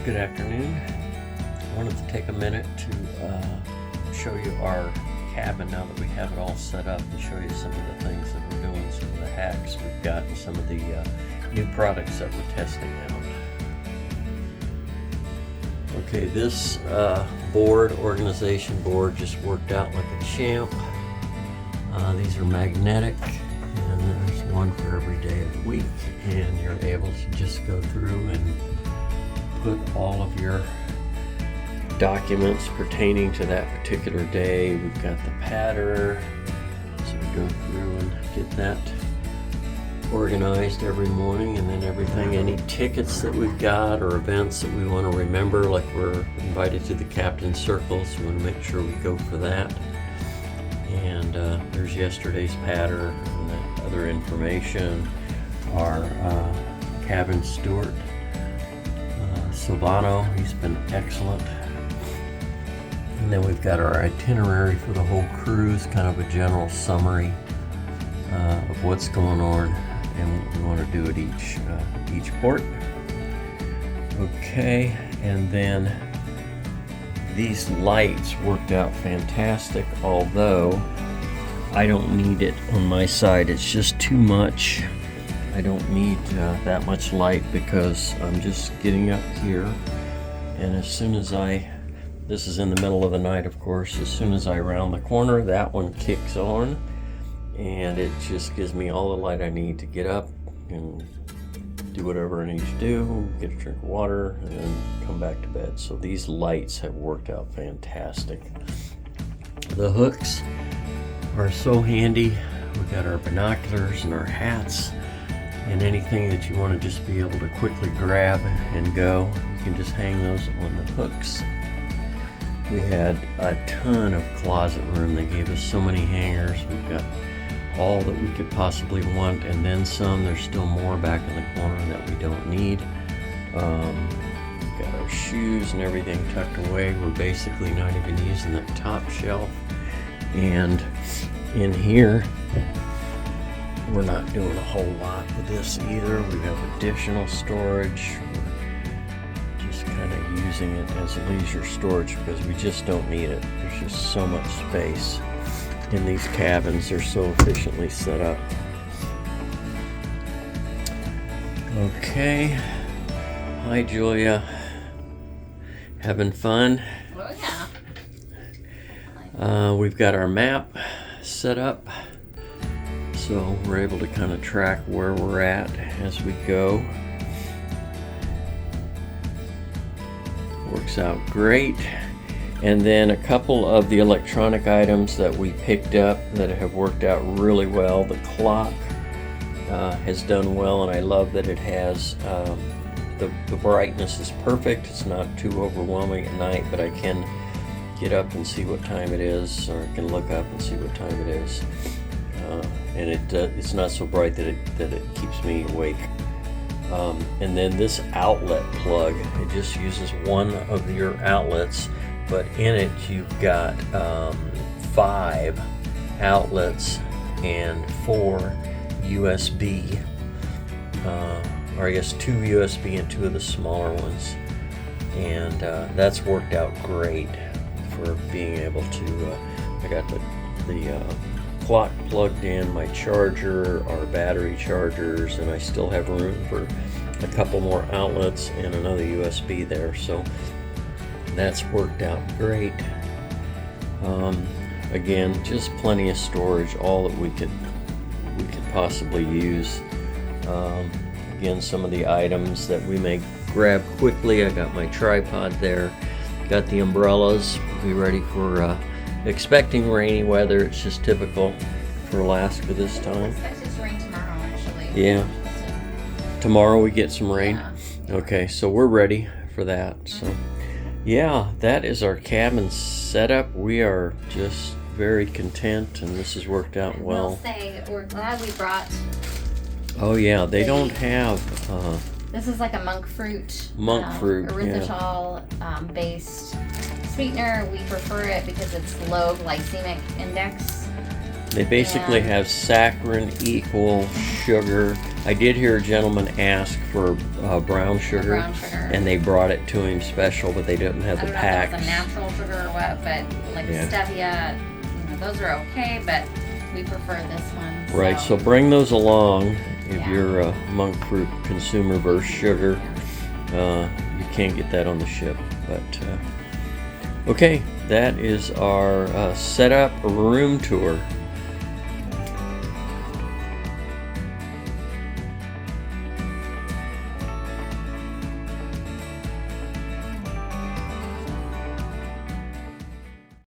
Good afternoon. I wanted to take a minute to show you our cabin now that we have it all set up, and show you some of the things that we're doing, some of the hacks we've got, and some of the new products that we're testing out. Okay, this organization board just worked out like a champ. These are magnetic, and there's one for every day of the week, and you're able to just go through and put all of your documents pertaining to that particular day. We've got the pattern, so we go through and get that organized every morning, and then everything, any tickets that we've got or events that we want to remember, like we're invited to the Captain's Circle, so we want to make sure we go for that. And there's yesterday's pattern and that other information. Our cabin steward, Silvano, he's been excellent. And then we've got our itinerary for the whole cruise, kind of a general summary of what's going on and what we want to do at each port. Okay, and then these lights worked out fantastic, although I don't need it on my side. It's just too much. I don't need that much light because I'm just getting up here, and as soon as this is in the middle of the night, of course, as soon as I round the corner, that one kicks on, and it just gives me all the light I need to get up and do whatever I need to do, get a drink of water, and then come back to bed. So these lights have worked out fantastic. The hooks are so handy. We've got our binoculars and our hats and anything that you want to just be able to quickly grab and go. You can just hang those on the hooks. We had a ton of closet room. They gave us so many hangers. We've got all that we could possibly want, and then some. There's still more back in the corner that we don't need. We've got our shoes and everything tucked away. We're basically not even using the top shelf. And in here, we're not doing a whole lot with this either. We have additional storage. We're just kind of using it as a leisure storage because we just don't need it. There's just so much space in these cabins. They're so efficiently set up. Okay. Hi, Julia. Having fun? Oh, yeah. We've got our map set up, so we're able to kind of track where we're at as we go. Works out great. And then a couple of the electronic items that we picked up that have worked out really well. The clock has done well, and I love that it has the brightness is perfect. It's not too overwhelming at night, but I can get up and see what time it is, or I can look up and see what time it is. And it's not so bright that it keeps me awake. And then this outlet plug, it just uses one of your outlets, but in it you've got 5 outlets and 4 USB, or I guess 2 USB and 2 of the smaller ones, and that's worked out great for being able to. I got the clock plugged in, my charger, our battery chargers, and I still have room for a couple more outlets and another USB there, so that's worked out great. Again, just plenty of storage, all that we could possibly use. Again, some of the items that we may grab quickly. I got my tripod there, got the umbrellas. We'll be ready for expecting rainy weather. It's just typical for Alaska this time. Expected to rain tomorrow, actually. Yeah. Tomorrow we get some rain. Yeah. Okay, so we're ready for that. So yeah, that is our cabin setup. We are just very content, and this has worked out well. We'll say we're glad we brought. Oh yeah, they don't have. This is like a monk fruit. Erythritol based sweetener. We prefer it because it's low glycemic index. They basically Yeah. have saccharin equal sugar. I did hear a gentleman ask for brown sugar, brown sugar. and they brought it to him special, but they didn't have I the don't know if that was packs. a natural sugar or what, but like Yeah. stevia, those are okay, but we prefer this one. Right, so bring those along if Yeah. you're a monk fruit consumer versus sugar. You can't get that on the ship, but okay, that is our setup room tour.